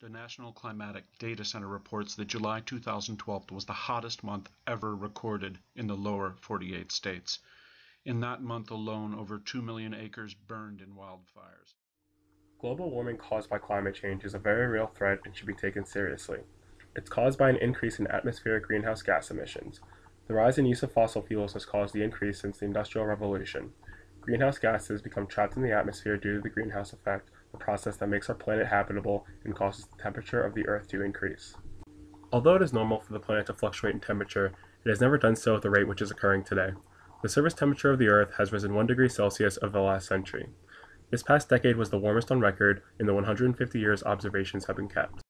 The National Climatic Data Center reports that July 2012 was the hottest month ever recorded in the lower 48 states. In that month alone, over 2 million acres burned in wildfires. Global warming caused by climate change is a very real threat and should be taken seriously. It's caused by an increase in atmospheric greenhouse gas emissions. The rise in use of fossil fuels has caused the increase since the Industrial Revolution. Greenhouse gases become trapped in the atmosphere due to the greenhouse effect, a process that makes our planet habitable and causes the temperature of the Earth to increase. Although it is normal for the planet to fluctuate in temperature, it has never done so at the rate which is occurring today. The surface temperature of the Earth has risen 1 degree Celsius over the last century. This past decade was the warmest on record in the 150 years observations have been kept.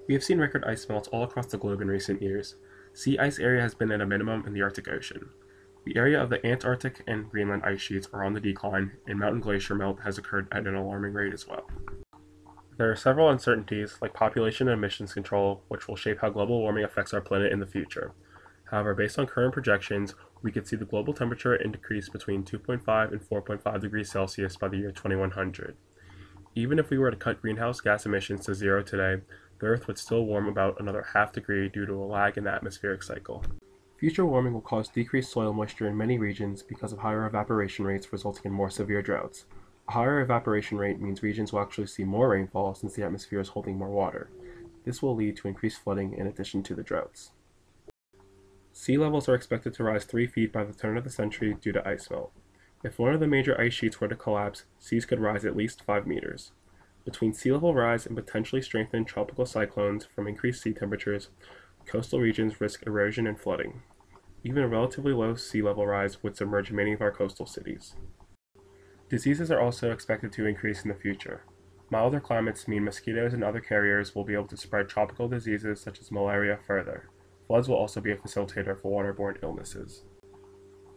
We have seen record ice melts all across the globe in recent years. Sea ice area has been at a minimum in the Arctic Ocean. The area of the Antarctic and Greenland ice sheets are on the decline, and mountain glacier melt has occurred at an alarming rate as well. There are several uncertainties, like population and emissions control, which will shape how global warming affects our planet in the future. However, based on current projections, we could see the global temperature increase between 2.5 and 4.5 degrees Celsius by the year 2100. Even if we were to cut greenhouse gas emissions to zero today, the Earth would still warm about another half degree due to a lag in the atmospheric cycle. Future warming will cause decreased soil moisture in many regions because of higher evaporation rates resulting in more severe droughts. A higher evaporation rate means regions will actually see more rainfall since the atmosphere is holding more water. This will lead to increased flooding in addition to the droughts. Sea levels are expected to rise 3 feet by the turn of the century due to ice melt. If one of the major ice sheets were to collapse, seas could rise at least 5 meters. Between sea level rise and potentially strengthened tropical cyclones from increased sea temperatures, coastal regions risk erosion and flooding. Even a relatively low sea level rise would submerge many of our coastal cities. Diseases are also expected to increase in the future. Milder climates mean mosquitoes and other carriers will be able to spread tropical diseases such as malaria further. Floods will also be a facilitator for waterborne illnesses.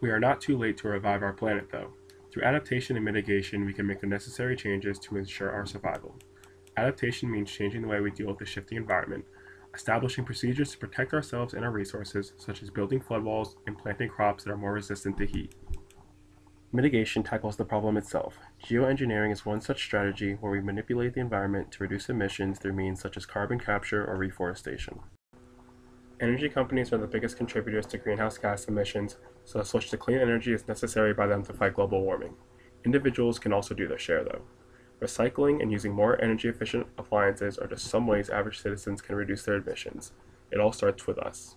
We are not too late to revive our planet, though. Through adaptation and mitigation, we can make the necessary changes to ensure our survival. Adaptation means changing the way we deal with the shifting environment, establishing procedures to protect ourselves and our resources, such as building flood walls and planting crops that are more resistant to heat. Mitigation tackles the problem itself. Geoengineering is one such strategy where we manipulate the environment to reduce emissions through means such as carbon capture or reforestation. Energy companies are the biggest contributors to greenhouse gas emissions, so a switch to clean energy is necessary by them to fight global warming. Individuals can also do their share, though. Recycling and using more energy-efficient appliances are just some ways average citizens can reduce their emissions. It all starts with us.